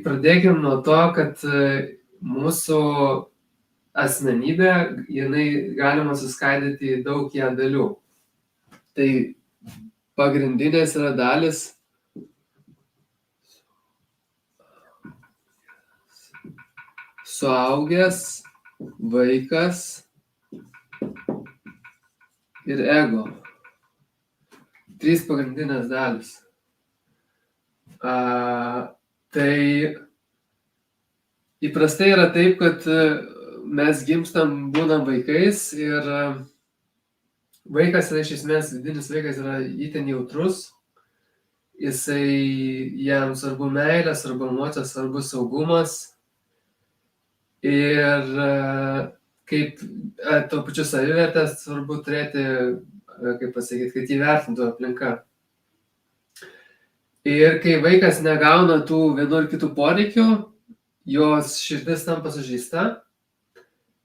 Pradėkim nuo to, kad mūsų asmenybė, jinai galima suskaidyti į daug ją dalių. Tai pagrindinės yra dalis suaugęs, vaikas ir ego. 3 pagrindinės dalis. Tai įprastai yra taip, kad mes gimstam, būnam vaikais ir vaikas yra iš esmės, vidinis vaikas yra itin jautrus. Jam svarbu meilė, svarbu emocijos, svarbu saugumas. Ir kaip tuo pačiu savivertės svarbu turėti, kaip pasakyti, kad įvertintų aplinka. Ir kai vaikas negauna tų vienų ir kitų poreikių, jos širdis tampa sužeista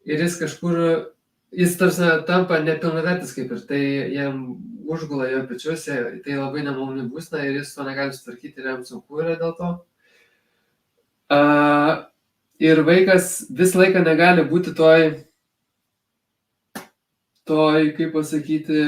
ir jis tarsi tampa nepilnavertis kaip ir, tai jam užgula jo pečiuose, tai labai nemaloni būsena ir jis to negali sutvarkyti ir jam sunku yra dėl to. Ir vaikas visą laiką negali būti toj, kaip pasakyti,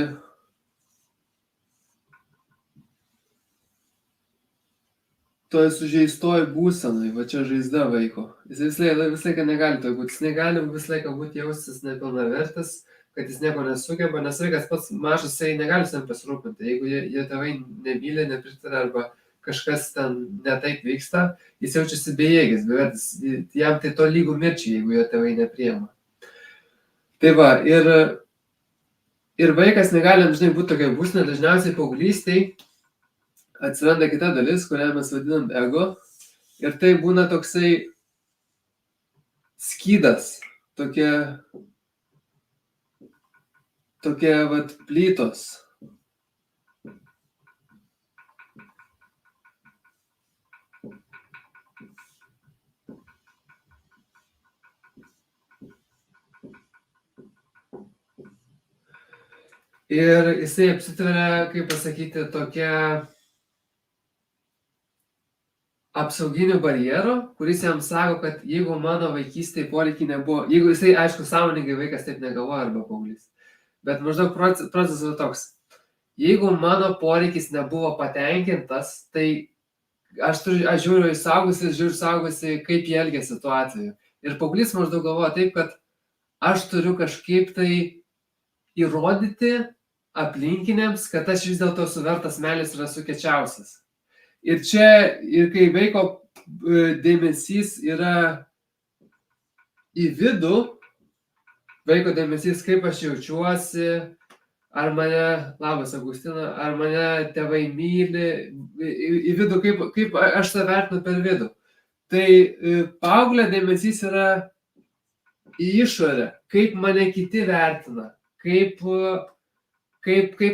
toj sužeistoj būsenoj, va čia žaizda vaiko. Jis visą laiką negali toj būti, jis negali visą laiką būti jaustis nepilnavertis, kad jis nieko nesugeba, nes vaikas pats mažas, jisai negali savim pasirūpinti. Jeigu jie tėvai nemyli, nepritarė arba kažkas ten ne taip vyksta, jis jaučiasi bejėgis, bevertis, jam tai to lygų mirčiai, jeigu jo tėvai nepriema. Tai va, ir vaikas negali amžinai būti tokia būsena, dažniausiai paauglystėj atsiranda kita dalis, kurią mes vadinam ego, ir tai būna toksai skydas, tokie vat plytos. Ir jisai apsitveria, kaip pasakyti, tokia apsauginių barjerų, kuris jam sako, kad jeigu mano vaikystėje poreikiai nebuvo, jeigu jisai, aišku, sąmoningai vaikas taip negalvoja arba paauglys, bet maždaug procesas yra toks, jeigu mano poreikis nebuvo patenkintas, tai aš žiūriu į suaugusį, kaip jie elgiasi tuo atveju. Ir paauglys maždaug galvoja taip, kad aš turiu kažkaip tai įrodyti aplinkiniams, kad aš vis dėlto suvertas meilės ir esu kiečiausias. Ir kai vaiko dėmesys yra į vidų, vaiko dėmesys, kaip aš jaučiuosi, ar mane, labas Augustina, ar mane tėvai myli, į vidų, kaip aš save vertinu per vidų. Tai paauglio dėmesys yra į išorę, kaip mane kiti vertina, kaip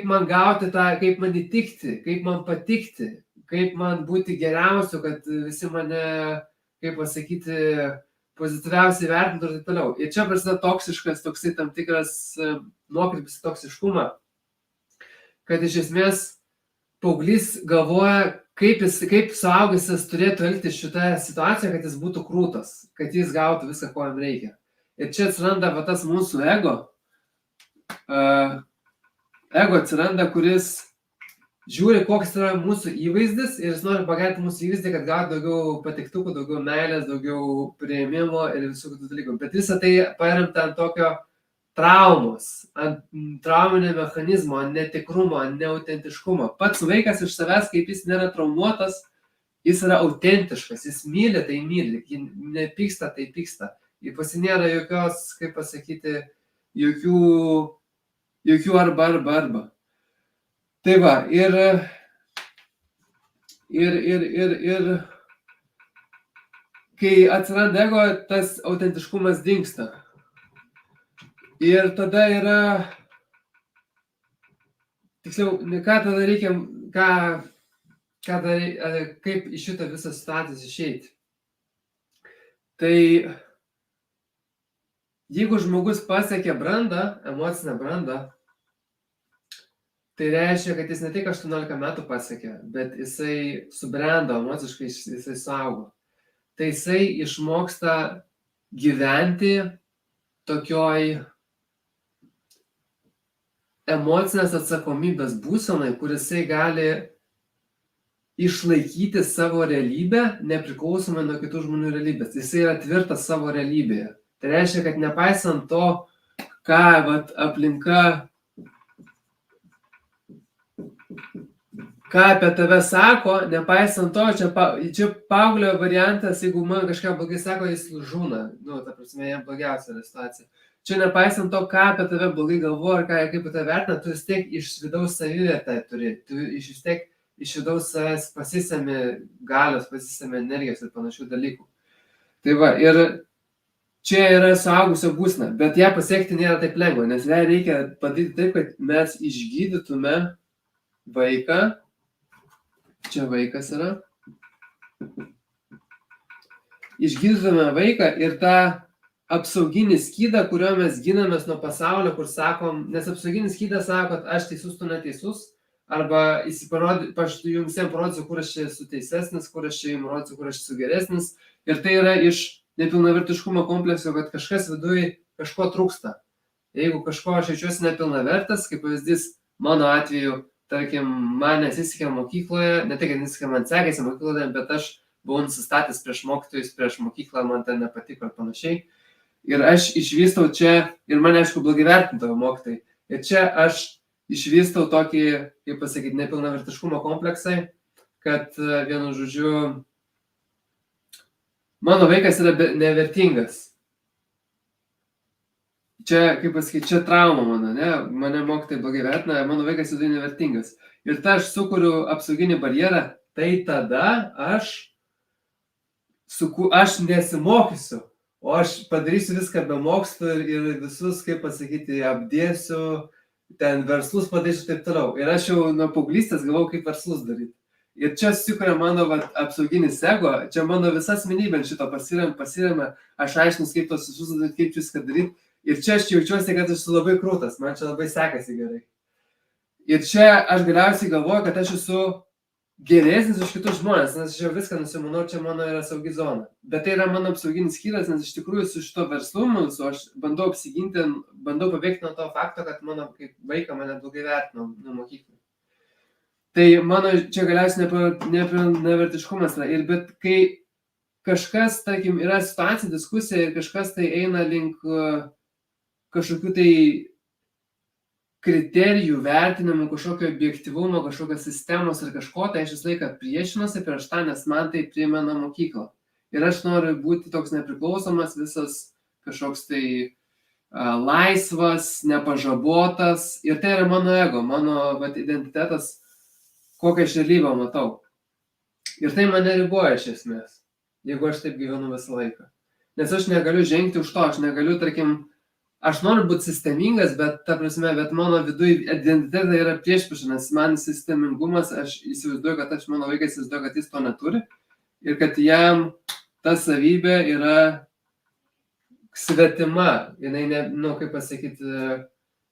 man gauti tą, kaip man įtikti, kaip man patikti, kaip man būti geriausiu, kad visi mane, kaip pasakyti, pozityviausiai vertintų ir taip toliau. Ir čia prasideda toksiškas, toksai tam tikras nuokrypis į toksiškumą, kad iš esmės paauglys galvoja, kaip suaugęs turėtų elgtis šitoje situacijoje, kad jis būtų krūtas, kad jis gautų viską, ko jam reikia. Ir čia atsiranda va tas mūsų ego. Ego atsiranda, kuris žiūri, koks yra mūsų įvaizdis ir jis nori pagerinti mūsų įvaizdį, kad gautų daugiau patiktukų, daugiau meilės, daugiau priėmimo ir visų kitų dalykų. Bet visą tai paremta ant tokio traumos, ant trauminio mechanizmo, ant netikrumo, ant neautentiškumo. Pats vaikas iš savęs, kaip jis nėra traumuotas, jis yra autentiškas, jis myli, tai myli, jis nepyksta, tai pyksta. Ir pasinėra jokios, kaip pasakyti, jokių arba. Tai va, ir kai atsiranda ego, tas autentiškumas dingsta. Ir tada yra, tiksliau, ką tada reikia, kaip iš šito visą situacijos išeiti. Tai jeigu žmogus pasiekia brandą, emocinę brandą, tai reiškia, kad jis ne tik 18 metų pasiekė, bet jisai subrendo emociškai, jisai suaugo. tai jisai išmoksta gyventi tokioj emocinės atsakomybės būsenai, kur jisai gali išlaikyti savo realybę nepriklausomai nuo kitų žmonių realybės. Jisai yra tvirtas savo realybėje. Tai reiškia, kad nepaisant to, ką aplinka, ką apie tave sako, nepaisant to, čia paauglio variantas, jeigu man kažką blogai sako, jis žūna. Ta prasme, jam blogiausia yra situacija. Čia nepaisant to, ką apie tave blogai galvoja, kaip apie tave vertina, tu vis tiek iš vidaus savivertę turi. Tu vis tiek iš vidaus savęs pasisemi galios, pasisemi energijos ir panašių dalykų. Tai va, ir čia yra suaugusio būsena, bet ją pasiekti nėra taip lengva, nes ją reikia padaryti taip, kad mes išgydytume vaiką. Čia vaikas yra. Išgydytume vaiką ir tą apsauginį skydą, kuriuo mes ginamės nuo pasaulio, kur sakom, nes apsauginis skydas sako, kad aš teisus, tu neteisus, arba aš jums jiems parodysiu, kur aš čia esu teisesnis, kur aš čia jums rodysiu, kur aš esu geresnis. Ir tai yra iš nepilnavertiškumo komplekso, kad kažkas viduje kažko trūksta. Jeigu kažko aš jaučiuosi nepilnavertas, kaip pavyzdys, mano atveju, tarkim, man nesisekė mokykloje, ne tai, kad nesisekė man sekėsi mokykloje, bet aš buvau nusistatęs prieš mokytojus, prieš mokyklą, man ten nepatiko ir panašiai. Ir aš išvystau čia, ir mane, aišku, blogai vertindavo mokytojai. Ir čia aš išvystau tokį, kaip pasakyti, nepilnavertiškumo kompleksai, kad vienu žodžiu, mano vaikas yra nevertingas. Čia, kaip pasakyti, čia trauma mano, ne? Mane mokytojai blogai vertina, mano vaikas yra nevertingas. Ir ta aš sukuriu apsauginį barjerą, tai tada aš nesimokysiu, o aš padarysiu viską be mokslų ir visus, kaip pasakyti, apdėsiu, ten verslus padarysiu taip toliau. Ir aš jau nuo paauglystės galvojau, kaip verslus daryti. Ir čia sukuria mano apsauginis ego, čia mano visa asmenybė šito pasiremia, aš aiškinu, kaip tos visus daryti, kaip viską daryti. Ir čia aš jaučiuosi, kad aš esu labai krūtas, man čia labai sekasi gerai. Ir čia aš galiausiai galvoju, kad aš esu geresnis už kitus žmonės, nes aš jau viską nusimanau, čia mano yra saugi zona. Bet tai yra mano apsauginis skydas, nes iš tikrųjų su šito verslumu, aš bandau apsiginti, bandau pabėgti nuo to fakto, kad mano kaip vaiką mane blogai vertino nuo mokyklų. Tai mano čia galiausiai nevertiškumas yra. Bet kai kažkas, tarkim, yra situacija, diskusija ir kažkas tai eina link kažkokių tai kriterijų, vertinimų, kažkokio objektyvumo, kažkokios sistemos ir kažko, tai aš visą laiką priešinuosi prieš tą, nes man tai primena mokyklą. Ir aš noriu būti toks nepriklausomas, visas kažkoks tai laisvas, nepažabotas. Ir tai yra mano ego, mano identitetas, kokią aš realybę matau. Ir tai mane riboja iš esmės, jeigu aš taip gyvenu visą laiką. Nes aš negaliu žengti už to, aš negaliu, tarkim, aš noriu būti sistemingas, bet mano viduje identitetai yra priešpriešą, nes man sistemingumas, aš įsivaizduoju, kad mano vaikas įsivaizduoju, kad jis to neturi ir kad jam ta savybė yra svetima, jinai, kaip pasakyti,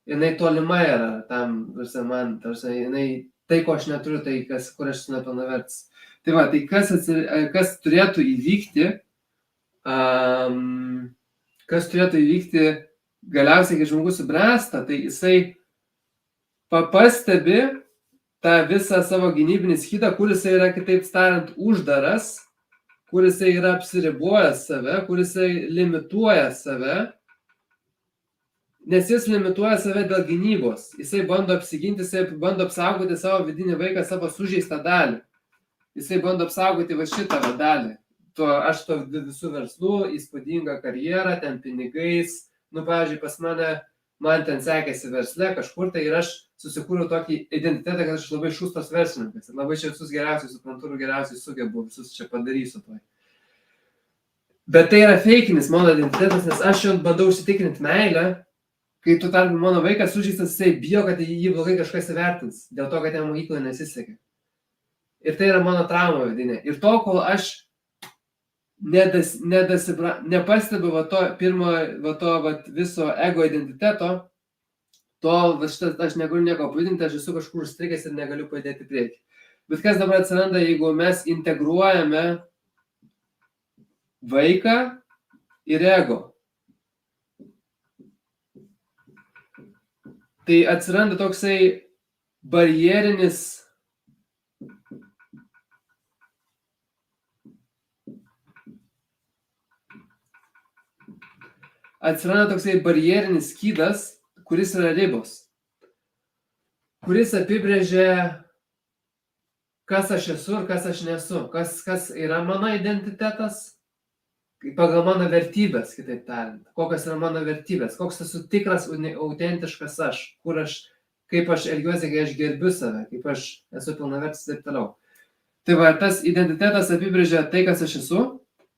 jinai tolima yra tam, man, jinai, tai, ko aš neturiu, tai kur aš esu nepilnavertis. Tai va, tai kas turėtų įvykti, galiausiai, kai žmogus subręsta, tai jisai pastebi tą visą savo gynybinį skydą, kur jisai yra, kitaip tariant, uždaras, kur jisai yra apsiribojęs save, kur jisai limituoja save, nes jis limituoja save dėl gynybos. Jisai bando apsiginti, jisai bando apsaugoti savo vidinį vaiką, savo sužeistą dalį. Jisai bando apsaugoti va šitą dalį. Aš to visų verslų, įspūdinga karjera, ten pinigais. Pavyzdžiui, pas man ten sekėsi versle kažkur, tai ir aš susikūriau tokį identitetą, kad aš labai šustas verslininkas. Ir labai čia visus geriausiai suprantu ir geriausiai sugebu, visus čia padarysiu to. Bet tai yra feikinis mano identitetas, nes aš jau bandau užsitikrinti meilę, kai tu tarp mano vaikas sužeistas, jisai bijo, kad jį blogai kažkas įvertins, dėl to, kad jam mokykloje nesisekė. Ir tai yra mano trauma vidinė. Ir to, kol aš nepastebiu viso ego identiteto, tol aš negaliu nieko pajudinti, aš esu kažkur užstrigęs ir negaliu pajudėti priekį. Bet kas dabar atsiranda, jeigu mes integruojame vaiką ir ego. Tai atsiranda toksai barjerinis skydas, kuris yra ribos, kuris apibrėžia, kas aš esu ir kas aš nesu, kas yra mano identitetas, pagal mano vertybės, kitaip tariant, kokios yra mano vertybės, koks esu tikras, autentiškas aš, kaip aš elgiuosi, kai aš gerbiu save, kaip aš esu pilnavertis ir taip toliau. Tai va, tas identitetas apibrėžia tai, kas aš esu,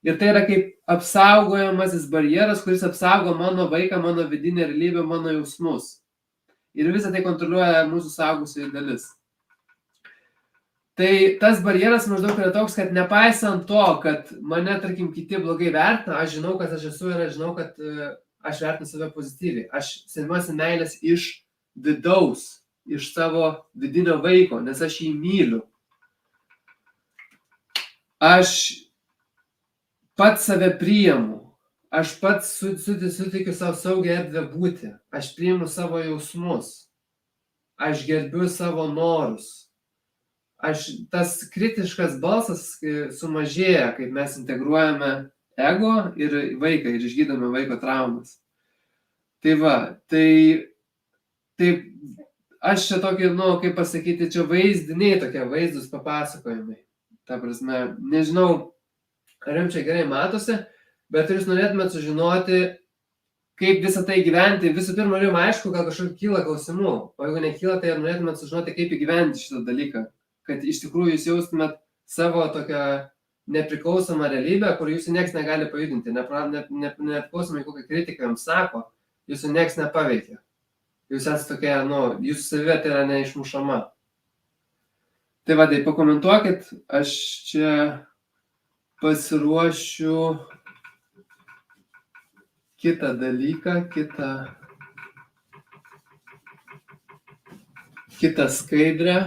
ir tai yra kaip apsaugojamasis barjeras, kuris apsaugo mano vaiką, mano vidinę realybę, mano jausmus. Ir visą tai kontroliuoja mūsų suaugusiųjų dalis. Tai tas barjeras maždaug yra toks, kad nepaisant to, kad mane, tarkim, kiti blogai vertina, aš žinau, kas aš esu ir aš žinau, kad aš vertinu save pozityviai. Aš semiuosi meilės iš vidaus, iš savo vidinio vaiko, nes aš jį myliu. Aš pats save priimu, aš pats suteikiu savo saugią erdvę būti, aš priimu savo jausmus, aš gerbiu savo norus. Tas kritiškas balsas sumažėja, kaip mes integruojame ego ir vaiką ir išgydome vaiko traumas. Tai va, tai aš čia tokį, kaip pasakyti, čia vaizdiniai tokie vaizdus papasakojimai. Ta prasme, nežinau, ar jums čia gerai matosi, bet jūs norėtumėte sužinoti, kaip visą tai gyventi. Visų pirma, jums aišku, gal kažkokių kyla klausimų, o jeigu nekyla, tai norėtumėte sužinoti, kaip įgyventi šitą dalyką. Kad iš tikrųjų jūs jaustumėt savo tokią nepriklausomą realybę, kur jūsų nieks negali pajudinti, nepriklausomai kokią kritiką jums sako, jūsų nieks nepaveikia. Jūs esate tokia, jūsų savivertė yra neišmušama. Tai va, tai pakomentuokit, aš čia pasiruošiu kitą dalyką, kitą skaidrę.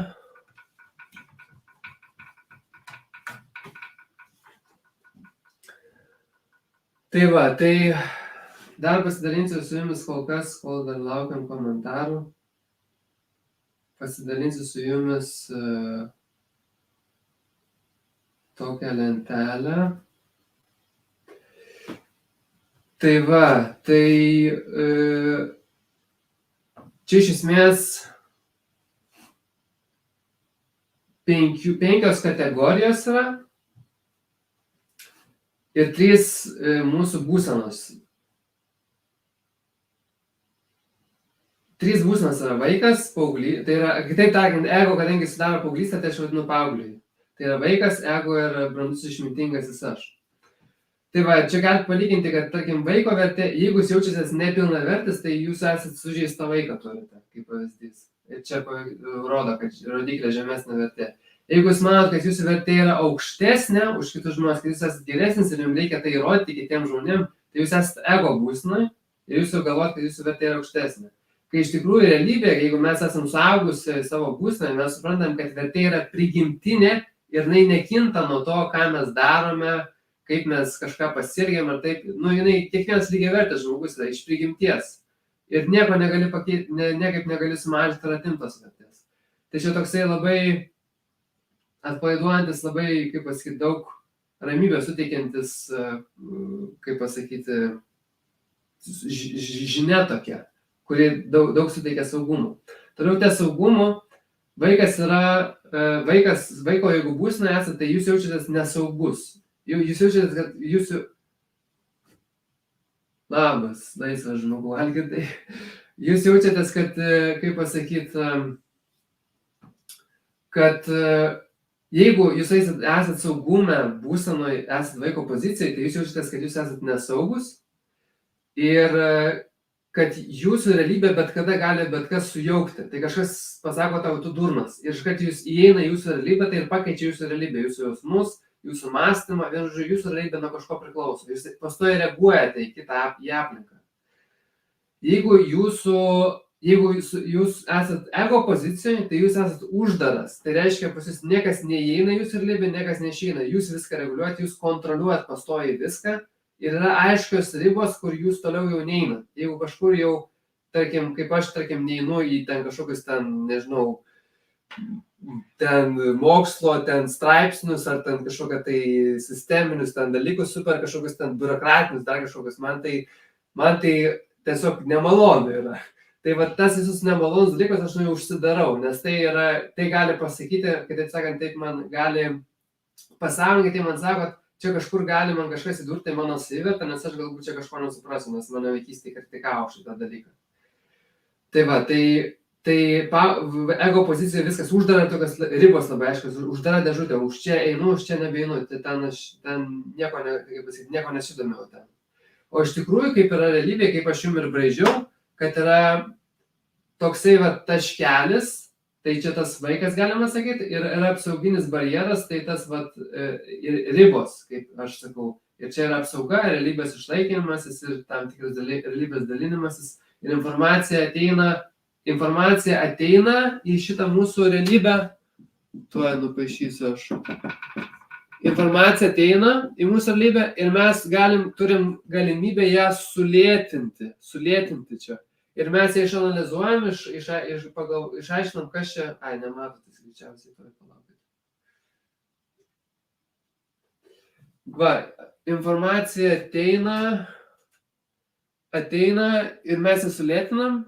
Tai va, tai dar pasidalinsiu su jumis kol dar laukiam komentarų. Pasidalinsiu su jumis tokią lentelę. Tai va, tai čia iš esmės 5 kategorijos yra. Ir 3 mūsų būsenos. 3 būsenos yra vaikas, paauglys, tai yra, kitaip tariant, ego, kadangi sudaro paauglystę, tai aš vadinu paaugliui. Tai yra vaikas, ego ir brandus išmintingasis aš. Tai va, čia galite palyginti, kad, tarkim, vaiko vertė, jeigu jūs jaučiatės nepilnavertis, tai jūs esate sužeistą vaiką turite, kaip pavyzdys. Ir čia rodo, kad rodiklė žemesnė vertė. Jeigu jūs manot, kad jūsų vertė yra aukštesnė už kitus žmonės, kad jūs esate geresnis ir jums reikia tai įrodyti kitiems žmonėms, tai jūs esate ego būsenoj ir jūs jau galvojate, kad jūsų vertė yra aukštesnė. Kai iš tikrųjų realybė, jeigu mes esame suaugusi savo būsenoje, mes suprantam, kad vertė yra prigimtinė ir jinai nekinta nuo to, ką mes darome, kaip mes kažką pasielgiam ir taip. Jinai kiekvienas lygiavertis žmogus yra iš prigimties ir nieko negali pakeisti, niekaip negali sumažinti ar atimti tos vertės. Tai čia toksai labai atpalaiduojantis, labai, kaip pasakyti, daug ramybės suteikiantis, kaip pasakyti, žinia tokia, kuri daug suteikia saugumų. Toliau tie saugumų, vaiko, jeigu būsenoje esate, tai jūs jaučiatės nesaugus. Jūs jaučiatės, kad jūsų... Labas, laisvas žmogų, Algirdai. Jūs jaučiatės, kad, kaip pasakyti, kad jeigu jūs esate saugume, būsenoje, esate vaiko pozicijoje, tai jūs jaučiatės, kad jūs esate nesaugus ir kad jūsų realybė bet kada gali bet kas sujaukti. Tai kažkas pasako tau, tu durnas. Ir kad jūs įeina į jūsų realybę, tai ir pakeičia jūsų realybę, jūsų jausmus, jūsų mąstymą, jūsų realybė nuo kažko priklauso. Jūs pastoviai reaguojate į kitą, į aplinką. Jeigu jūsų jeigu jūs esat ego pozicijoje, tai jūs esat uždaras. Tai reiškia, pas jūs niekas neįeina jūsų realybę, niekas neišeina. Jūs viską reguliuojat, jūs kontroliuojat pastoviai viską ir yra aiškios ribos, kur jūs toliau jau neina. Jeigu kažkur jau, tarkim, kaip aš, tarkim, neinu į ten kažkokius ten, nežinau, ten mokslo, ten straipsnius ar ten kažkokią tai sisteminius ten dalykus, super kažkokius ten biurokratinius, dar kažkokius, man tai tiesiog nemalonu yra. Tai va tas visus nemalonus dalykus aš jau užsidarau, nes tai gali pasakyti, kitaip sakant, taip man gali pasąmoningai, tai man sako, čia kažkur gali man kažkas įdurti mano savivertę, nes aš galbūt čia kažko nesuprasiu, nes mano vaikystėje kritikavo šitą dalyką. Tai va, tai ego pozicijoje viskas uždara, tokios ribos labai aiškios, uždara dėžutė, už čia einu, už čia nebeinu, tai ten nieko nesidomiau ten. O iš tikrųjų, kaip yra realybė, kaip aš jums ir braižiau, kad yra toksai va taškelis, tai čia tas vaikas, galima sakyti, ir yra apsauginis barjeras, tai tas va ribos, kaip aš sakau. Ir čia yra apsauga, realybės išlaikinimasis ir tam tikras realybės dalinimasis. Ir informacija ateina į šitą mūsų realybę. Tuoj nupaišysiu aš. Informacija ateina į mūsų realybę ir mes turim galimybę ją sulėtinti čia. Ir mes ją išanalizuojam, išaiškinam, kas čia... Nematot, greičiausiai tuoj palaukit. Va, informacija ateina ir mes ją sulėtinam.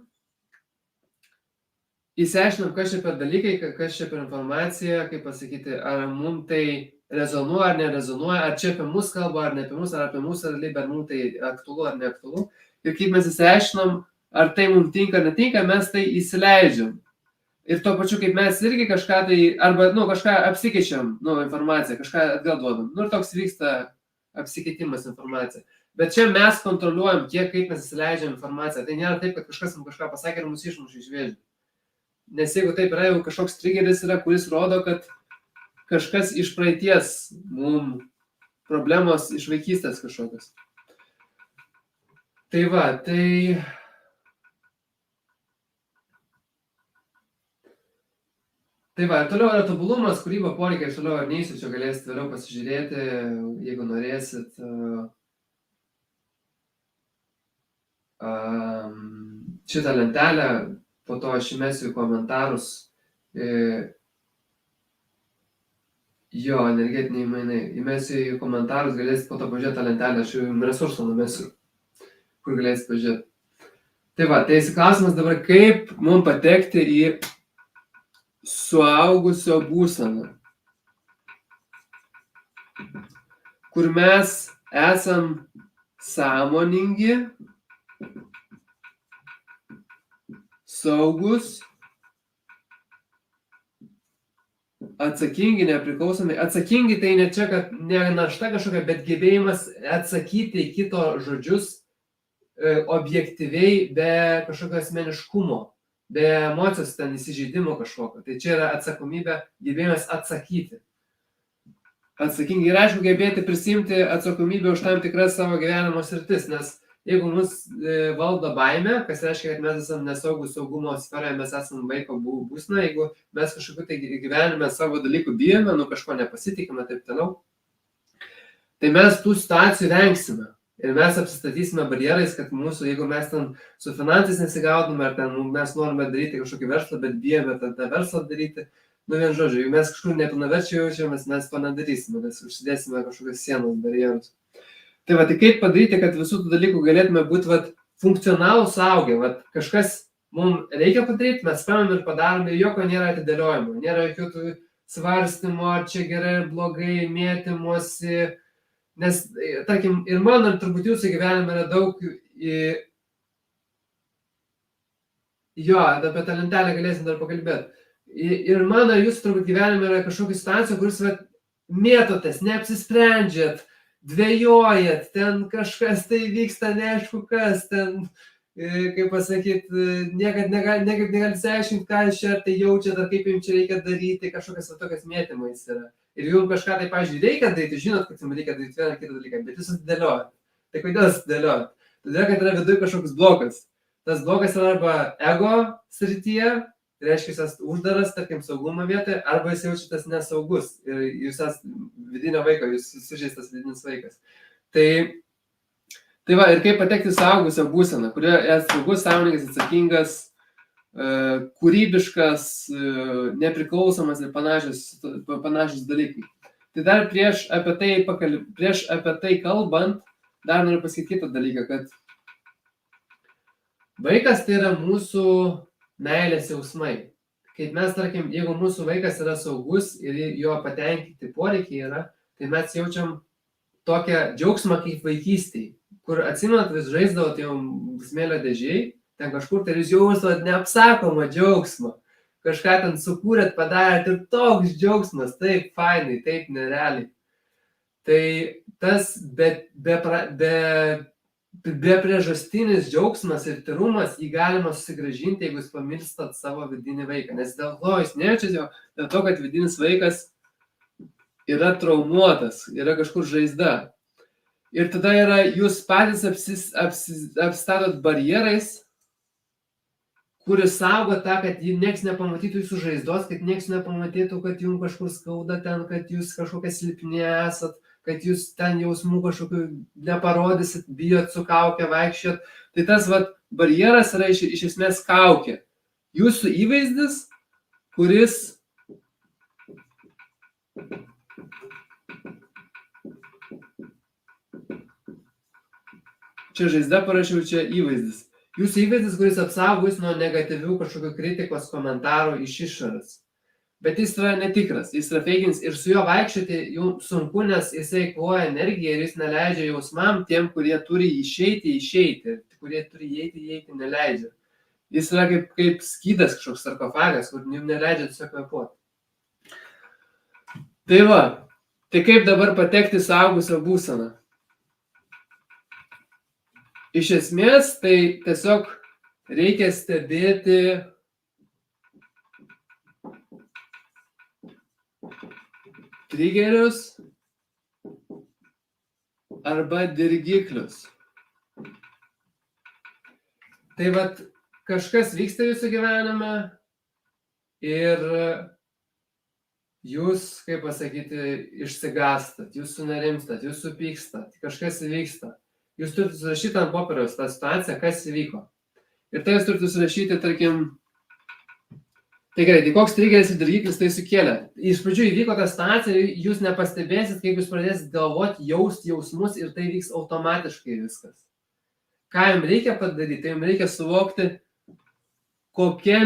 Įsiaiškinam, kas čia per dalykai, kas čia per informacija, kaip pasakyti, ar mums tai rezonuoja ar nerezonuoja, ar čia apie mus kalba, ar ne apie mus, ar apie mūsų realybę, ar mums tai aktualu ar neaktualu. Ir kaip mes įsiaiškinam, ar tai mums tinka ar netinka, mes tai įsileidžiam. Ir tuo pačiu, kaip mes irgi kažką tai, arba, kažką apsikeičiam, informaciją, kažką atgal duodam. Ir toks vyksta apsikeitimas informacija. Bet čia mes kontroliuojam, kaip mes įsileidžiam informaciją. Tai nėra taip, kad kažkas mums kažką pasakė ir mus išmuša iš vėžių. Nes jeigu taip yra, jau kažkoks triggeris yra, kuris rodo, kad kažkas iš praeities mums problemos iš vaikystės kažkokios. Tai va, Tai va, ir toliau yra tobulumas, kūryba, poreikiai, aš toliau ar neįsiu, čia galėsite vėliau pasižiūrėti, jeigu norėsit. Šitą lentelę, po to aš įmesiu į komentarus. Jo, energetiniai mainai. Įmesiu į komentarus, galėsit po to pažiūrėti tą lentelę, aš jau resursą numesiu, kur galėsit pažiūrėti. Tai va, tai klausimas dabar, kaip mums patekti į suaugusio būseną, kur mes esam sąmoningi, saugus, atsakingi, nepriklausomi. Atsakingi tai ne čia, kad ne našta kažkokia, bet gebėjimas atsakyti į kito žodžius objektyviai, be kažkokio asmeniškumo. Be emocijos ten įsižeidimo kažkokio. Tai čia yra atsakomybė, gebėjimas atsakyti. Atsakingai ir aišku, gebėti prisimti atsakomybę už tam tikras savo gyvenimo sritis, nes jeigu mus valdo baimė, kas reiškia, kad mes esame nesaugūs saugumo sferoje, mes esame vaiko būsena, jeigu mes kažkokiu tai gyvenime savo dalykų bijome, kažko nepasitikime, taip toliau, tai mes tų situacijų vengsime. Ir mes apsistatysime barjerais, kad mūsų, jeigu mes ten su finansais nesigaudome, ar ten mes norime daryti kažkokį verslą, bet bijome tą verslą daryti, vien žodžiu, jeigu mes kažkur nepilnaverčiai jaučiamės, mes to nedarysime, nes užsidėsime kažkokios sienos barjerus. Tai va, tai kaip padaryti, kad visų tų dalykų galėtume būti funkcionalų suaugę, kažkas mums reikia padaryti, mes paimam ir padarome, ir jokio nėra atidėliojimo, nėra jokių tų svarstymo, ar čia gerai ir blogai, mėtymosi. Nes, tarkim, ir mano, ir turbūt jūsų gyvenime yra daug, jo, apie tą lentelę galėsim dar pakalbėti. Ir mano, jūsų turbūt gyvenime yra kažkokia situacija, kuris mėtotės, neapsisprendžiat, dvejojat, ten kažkas tai vyksta, neaišku kas, ten, kaip pasakyti, niekad negali išsiaiškinti, ką jūs čia ar tai jaučiat, ar kaip jums čia reikia daryti, kažkokias tokias mėtymais yra. Ir jums kažką tai, pavyzdžiui, reikia daryti, žinot, kad jums reikia daryti vieną kitą dalyką, bet jūs atidėliojat. Tai kodėl jūs atidėliojat? Todėl, kad yra viduje kažkoks blokas. tas blogas yra arba ego srityje, tai reiškia, jis uždaras, tarkim, saugumo vietoje, arba jis jaučiatės nesaugus ir jūs esate vidinio vaiko, jūs sužeistas vidinis vaikas. Tai va, ir kaip patekti suaugusio būseną, kurioje esi saugus, sąmoningas, atsakingas, kūrybiškas, nepriklausomas ir panašus dalykai. Tai dar prieš apie tai kalbant, dar noriu pasakyti kitą dalyką, kad vaikas tai yra mūsų meilės jausmai. Kaip mes, tarkim, jeigu mūsų vaikas yra saugus ir jo patenkinti poreikiai yra, tai mes jaučiam tokią džiaugsmą kaip vaikystėje, kur atsimenat, vis žaisdavot jau smėlio dėžiai, ten kažkur, tai jūs jausvat neapsakomą džiaugsmą. Kažką ten sukūrėt, padarėt ir toks džiaugsmas, taip fainai, taip nerealiai. Tai tas be priežastinis džiaugsmas ir tyrumas, jį galima susigrąžinti, jeigu jūs pamilstat savo vidinį vaiką. Nes dėl to jūs nejaučiat jo, dėl to, kad vidinis vaikas yra traumuotas, yra kažkur žaizda. Ir tada jūs patys apstatot barjerais, kuris saugo tą, kad nieks nepamatytų jūsų žaizdos, kad nieks nepamatytų, kad jums kažkur skauda ten, kad jūs kažkokia silpni esat, kad jūs ten jausmų kažkokių neparodysit, bijot su kaukė vaikščiot. Tai tas barjeras yra iš esmės kaukė. Jūsų įvaizdis, kuris čia žaizda parašiau, čia įvaizdis. Jūsų įvaizdis, kuris apsaugos nuo negatyvių kažkokių kritikos komentarų iš išorės. Bet jis yra netikras, jis yra feikinis ir su juo vaikščioti jums sunku, nes jisai eikvoja energiją ir jis neleidžia jausmam tiem, kurie turi išeiti, kurie turi įeiti, neleidžia. Jis yra kaip skydas kažkoks sarkofagas, kur jums neleidžia tiesiog kvėpuoti. Tai va, tai kaip dabar patekti suaugusio būseną? Iš esmės, tai tiesiog reikia stebėti trigerius arba dirgiklius. Tai vat kažkas vyksta jūsų gyvenime ir jūs, kaip pasakyti, išsigastat, jūs sunerimstat, jūs supykstat, kažkas įvyksta. Jūs turite surašyti ant popieriaus tą situaciją, kas įvyko. Ir tai jūs turite surašyti, tarkim, tai gerai, tai koks trigeris ir dirgiklis tai sukėlė. Iš pradžių įvyko ta situacija, jūs nepastebėsit, kaip jūs pradėsit galvoti, jausti jausmus ir tai vyks automatiškai viskas. Ką jums reikia padaryti, tai jums reikia suvokti, kokia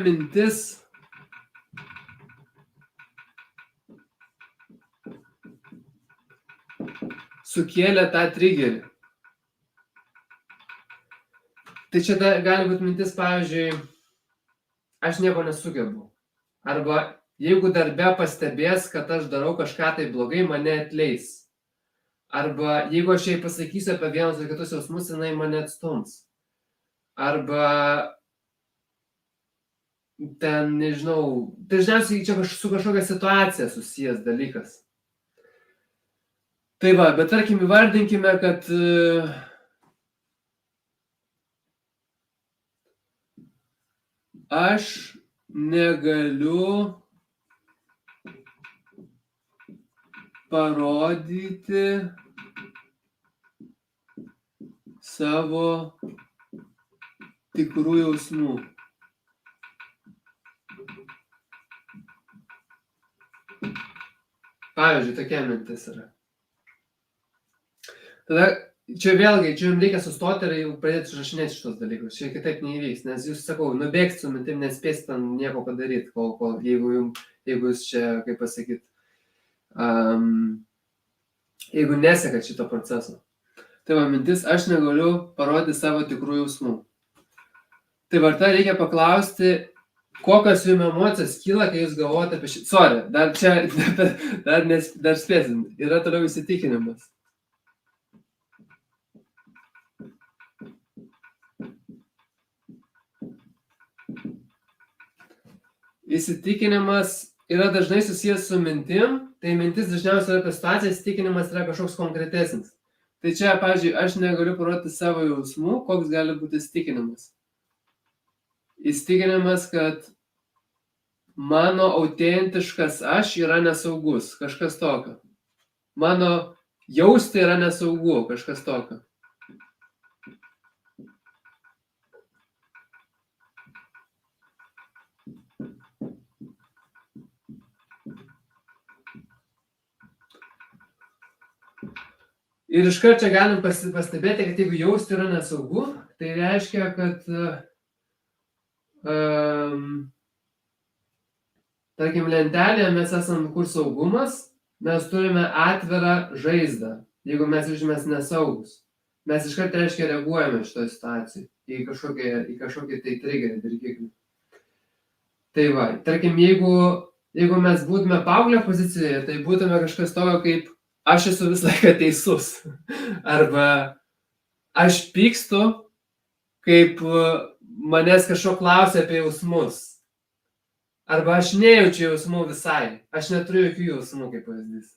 mintis sukėlė tą trigerį. Tai čia gali būti mintis, pavyzdžiui, aš nieko nesugebu. Arba jeigu darbe pastebės, kad aš darau kažką tai blogai, mane atleis. Arba jeigu aš jai pasakysiu apie vienus ir kitus jausmus, jinai mane atstums. Arba ten, nežinau, dažniausiai čia su kažkokia situacija susijęs dalykas. Tai va, bet tarkim įvardinkime, kad aš negaliu parodyti savo tikrų jausmų. Pavyzdžiui, tokia mintis yra. Tada čia vėlgi, čia jums reikia sustoti ir jau pradėti užrašinėti šitos dalykus. Čia kitaip neįvyks, nes jūs, sakau, nubėgsit su mintim, nespėsit nieko padaryti, jeigu jūs čia, kaip pasakyti, jeigu nesekat šito proceso. Tai va mintis, aš negaliu parodyti savo tikrų jausmų. Tai varta reikia paklausti, kokios jums emocijos kyla, kai jūs galvojate apie šitą. Sorry, dar spėsim, yra toliau įsitikinimas. Įsitikinimas yra dažnai susijęs su mintim, tai mintis dažniausiai yra apie situacijas, įsitikinimas yra kažkoks konkretesnis. Tai čia, pavyzdžiui, aš negaliu parodyti savo jausmų, koks gali būti įsitikinimas. Įsitikinimas, kad mano autentiškas aš yra nesaugus, kažkas tokio. Mano jausti yra nesaugu, kažkas tokio. Ir iškart čia galim pastebėti, kad jeigu jausti yra nesaugu, tai reiškia, kad tarkim, lentelėje mes esam kur saugumas, mes turime atvirą žaizdą, jeigu mes jaučiamės nesaugus. Mes iškart, reiškia, reaguojame šitoje situacijoje į kažkokį tai triggerį, dirgiklį. Tai va, tarkim, jeigu mes būtume paauglio pozicijoje, tai būtume kažkas tokio kaip aš esu visą laiką teisus. Arba aš pykstu, kaip manęs kažko klausia apie jausmus. Arba aš nejaučiu jausmų visai. Aš neturiu jokių jausmų, kaip pavyzdys.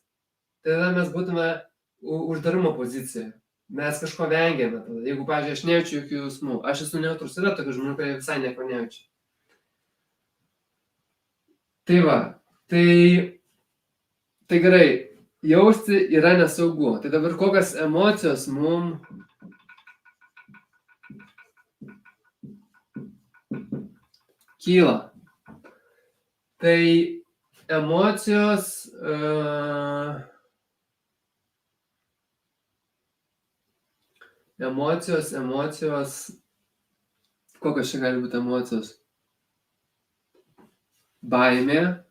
Tada mes būtume uždarumo pozicijoje. Mes kažko vengiame tada. Jeigu, pavyzdžiui, aš nejaučiu jokių jausmų. Aš esu neutrus, yra tokių žmonių, kurie visai nieko nejaučia. Tai va, tai gerai. Jausti yra nesaugu. Tai dabar kokios emocijos mum kyla. Tai emocijos, kokios čia gali būti emocijos? Baimė.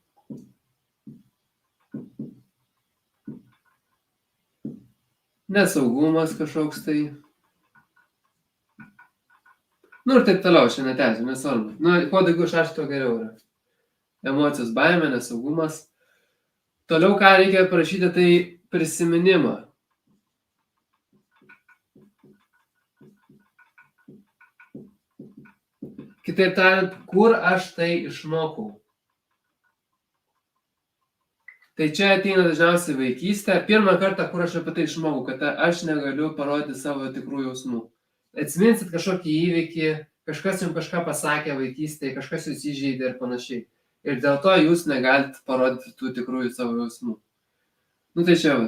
Nesaugumas kažkoks tai. Ir taip toliau, aš netęsiu, nesvarbu. Kuo daugiau išrašyti, tuo geriau yra. Emocijos, baimė, nesaugumas. Toliau, ką reikia parašyti, tai prisiminimą. Kitaip tariant, kur aš tai išmokau. Tai čia ateina dažniausiai vaikystė. Pirmą kartą, kur aš apie tai išmokau, kad aš negaliu parodyti savo tikrų jausmų. Atsiminsit kažkokį įvykį, kažkas jums kažką pasakė vaikystėje, kažkas jūs įžeidė ir panašiai. Ir dėl to jūs negalite parodyti tų tikrųjų savo jausmų. Tai čia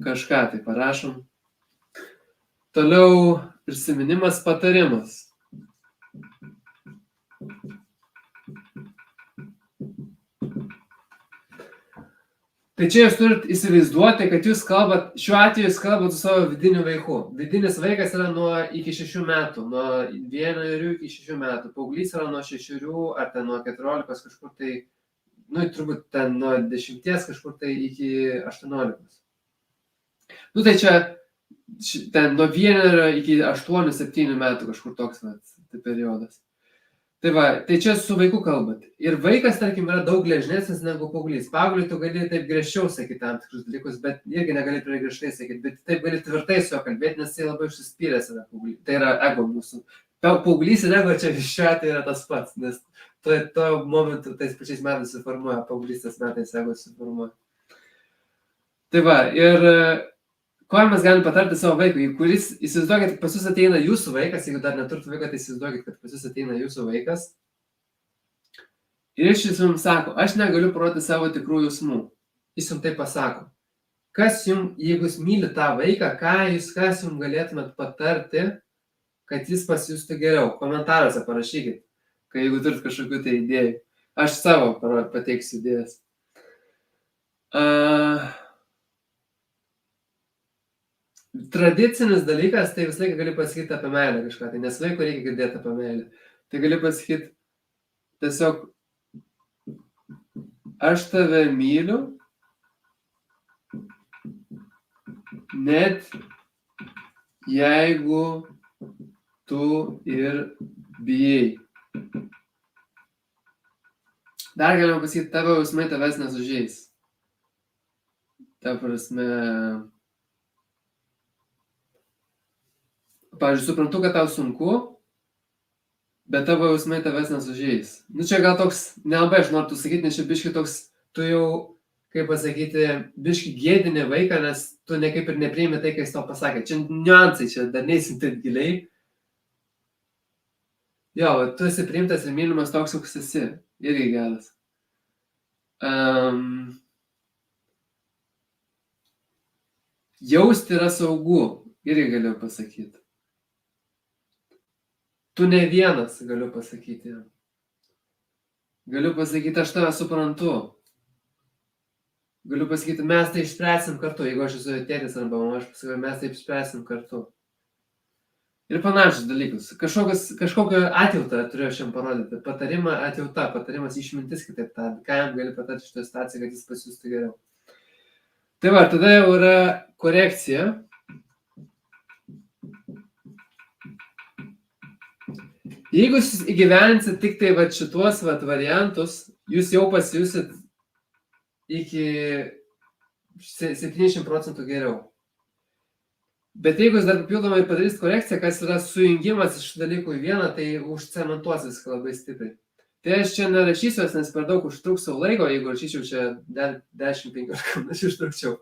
kažką tai parašom. Toliau prisiminimas, patarimas. Tai čia jūs turit įsivaizduoti, kad jūs kalbat, šiuo atveju jūs kalbat su savo vidiniu vaiku. Vidinis vaikas yra nuo iki 6 metų, nuo 1 iki 6 metų. Paauglys yra nuo 6 ar ten nuo 14 kažkur tai, turbūt ten nuo 10 kažkur tai iki 18. Tai čia ten nuo 1 iki 8-7 metų kažkur toks periodas. Tai va, tai čia su vaiku kalbat. Ir vaikas, tarkim, yra daug gležnesnis negu paauglys. Paaugliui tu gali taip griežčiau sakyti tam tikrus dalykus, bet irgi negali prie griežtai sakyti, bet taip gali tvirtai su juo kalbėti, nes jis labai užsispyręs yra paauglys. Tai yra ego mūsų. Paauglys ir ego čia šiuo atveju yra tas pats, nes tuo momentu tais pačiais metais suformuoja, paauglystės metais ego suformuoja. Tai va, ir ko mes galim patarti savo vaikui, kuris, įsivaizduokit, pas jūs ateina jūsų vaikas, jeigu dar neturite vaiko, tai įsivaizduokit, kad pas jūs ateina jūsų vaikas. Ir šis jums sako, aš negaliu parodyti savo tikrų jausmų. Jis jums tai pasako. Kas jums, jeigu jūs myli tą vaiką, kas jums galėtumėt patarti, kad jis pasijustų geriau? Komentaruose parašykit, kai jeigu turit kažkokių tai idėjų. Aš savo pateiksiu idėjas. Tradicinis dalykas, tai visą laiką gali pasakyti apie meilę kažką, tai nes vaikui reikia girdėti apie meilę. Tai gali pasakyti tiesiog, aš tave myliu, net jeigu tu ir bijai. Dar galima pasakyti, tavo jausmai tavęs nesužeis. Ta prasme, pavyzdžiui, suprantu, kad tau sunku, bet tavo jausmai tavęs nesužeis. Nu čia gal toks, nelabai aš noriu sakyti, nes čia biški toks, tu jau, kaip pasakyti, biški gėdini vaiką, nes tu nekaip ir nepriimi tai, ką jis tau pasakė. Čia niuansai, čia dar neįsim taip giliai. Jo, tu esi priimtas ir mylimas toks, koks esi. Irgi geras. Jausti yra saugu, irgi galiu pasakyti. Tu ne vienas, galiu pasakyti. Galiu pasakyti, aš tave suprantu. Galiu pasakyti, mes tai išspręsim kartu, jeigu aš esu tėtis arba mama, aš pasakau, mes tai išspręsim kartu. Ir panašius dalykus. Kažkokią atjautą turėjau šiam parodyti. Patarimą atjauta, patarimas išmintis, kitaip tą, ką jam gali patarti šitą situaciją, kad jis pasijustų geriau. Tai va, tada jau yra korekcija. Jeigu jūs įgyvensit tik tai va šituos va variantus, jūs jau pasijusit iki 70% geriau. Bet jeigu jūs dar papildomai padarysit korekciją, kas yra sujungimas iš dalykų į vieną, tai užcementuos viską labai stipriai. Tai aš čia nerašysiu, nes per daug užtruks savo laiko, jeigu rašyčiau čia 10-15 minučių užtrukčiau.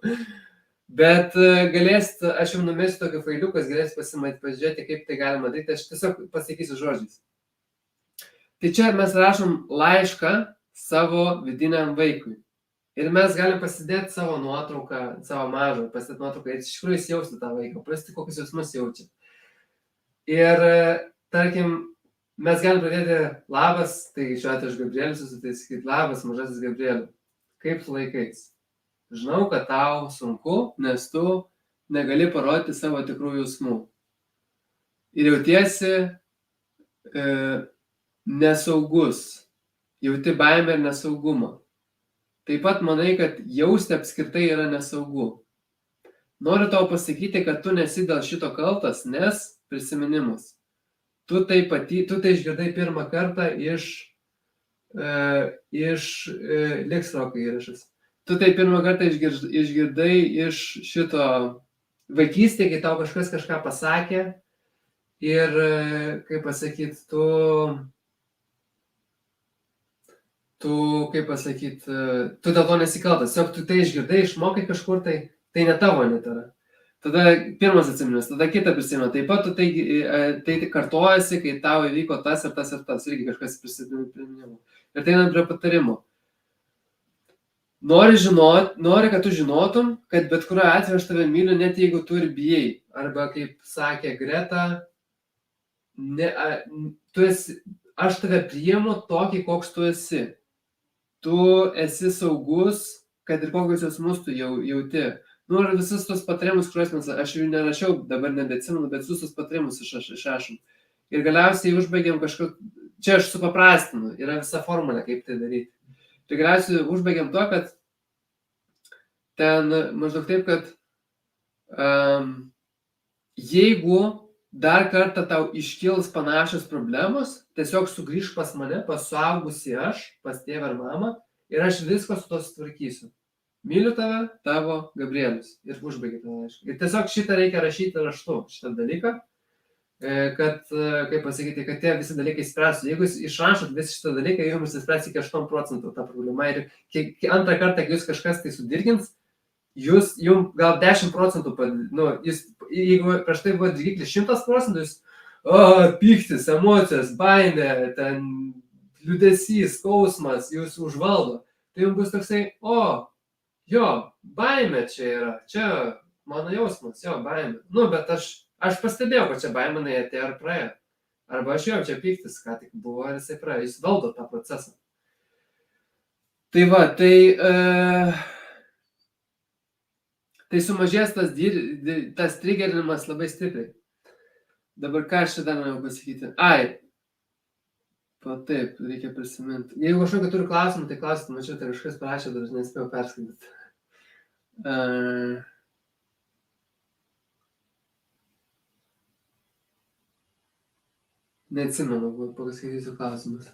Bet galėsit, aš jums numesiu tokį failiuką, galėsit pasižiūrėti, kaip tai galima daryti, aš tiesiog pasakysiu žodžiais. Tai čia mes rašom laišką savo vidiniam vaikui. Ir mes galim pasidėti savo nuotrauką, savo mažą, pasidėti nuotrauką ir iš tikrųjų įsijausti tą vaiką, prasti kokius jausmus jaučia. Ir, tarkim, mes galim pradėti labas, tai šiuo atveju aš Gabrielius, tai sakyti labas, mažasis Gabrieliu, kaip tu laikais? Žinau, kad tau sunku, nes tu negali parodyti savo tikrų jausmų. Ir jautiesi nesaugus, jauti baimę ir nesaugumą. Taip pat manai, kad jausti apskritai yra nesaugu. Noriu tau pasakyti, kad tu nesi dėl šito kaltas, nes prisiminimas. Tu tai išgirdai pirmą kartą iš Liksrokai įrašas. Tu tai pirmą kartą išgirdai iš šito vaikystėje, kai tau kažką pasakė ir, kaip pasakyti, tu dėl to nesikaltas, tiesiog tu tai išgirdai, išmokai kažkur, tai ne tavo net yra. Tada pirmas atsiminimas, tada kitą prisimena, taip pat tu tai kartojasi, kai tau įvyko tas ir tas ir tas, irgi kažkas prisiminimu. Ir tai eina prie patarimo. Nori, kad tu žinotum, kad bet kuriuo atveju aš tave myliu, net jeigu tu ir bijai. Arba kaip sakė Greta, aš tave priimu tokį, koks tu esi. Tu esi saugus, kad ir kokius jausmus tu jauti. Nu ir visus tos patarimus, kuriuos aš jų nerašiau, dabar nebeatsimenu, bet visus tos patarimus išrašom. Ir galiausiai užbaigiam kažkur, čia aš supaprastinu, yra visa formulė, kaip tai daryti. Tai galiausiai užbaigiam to, kad ten maždaug taip, kad jeigu dar kartą tau iškils panašios problemos, tiesiog sugrįžk pas mane, pas suaugusį aš, pas tėvą ir mamą, ir aš viską su to sutvarkysiu. Myliu tave, tavo Gabrielius. Ir užbaigi tą laišką. Ir tiesiog šitą reikia rašyti raštu, šitą dalyką, kad, kaip pasakyti, kad tie visi dalykai spręstų. Jeigu jūs išrašot visą šitą dalyką, jums įspręs iki 8% tą problemą. Ir antrą kartą, kai jūs kažkas tai sudirgins, jums gal 10%, jeigu prieš tai buvo dirgiklis 100%, jūs pyktis, emocijos, baimė, ten liūdesys, skausmas, jūs užvaldo. Tai jums bus toksai, jo, baimė čia yra, čia mano jausmas, jo, baimė. Bet aš pastebėjau, kad čia baimė atėjo ir praėjo. Arba aš jau čia pyktis, ką tik buvo, ir jisai praėjo, jūs valdo tą procesą. Tai va, tai sumažės tas trigerinimas labai stipriai. Dabar ką aš čia dar norėjau pasakyti? Taip, reikia prisiminti. Jeigu kažkokį turiu klausimą, tai klausimą, mačiau, tai kažkas parašė, dar aš nespėjau perskaityti. Neatsimenu, paskaitysiu klausimus.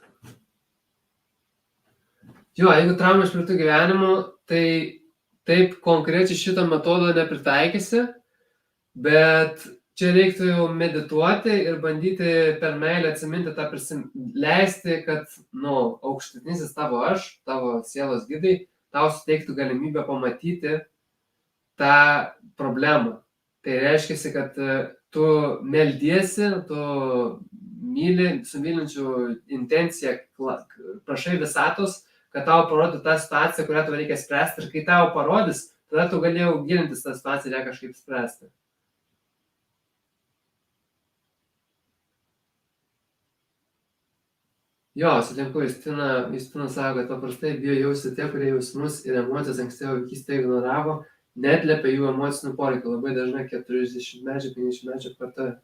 Jo, jeigu trauma išpirktų gyvenimu, tai taip konkrečiai šito metodo nepritaikysi, bet čia reiktų jau medituoti ir bandyti per meilę atsiminti tą leisti, kad, aukštesnysis tavo aš, tavo sielos gidai, tau suteiktų galimybę pamatyti tą problemą. Tai reiškia, kad tu meldiesi, tu myli, su mylinčiu intenciją, prašai visatos, kad tau parodytų tą situaciją, kurią tau reikia spręsti, ir kai tau parodys, tada tu galėjau gilintis tą situaciją ir ją kažkaip spręsti. Jo, sutinku, Justina sako, kad paprastai bijo jausti tie, kurie jausmus ir emocijas ankstyvo vaikystėje ignoravo, neatliepia jų emocinių poreikių. Labai dažnai 40-mečiai, 50-mečiai kartoja.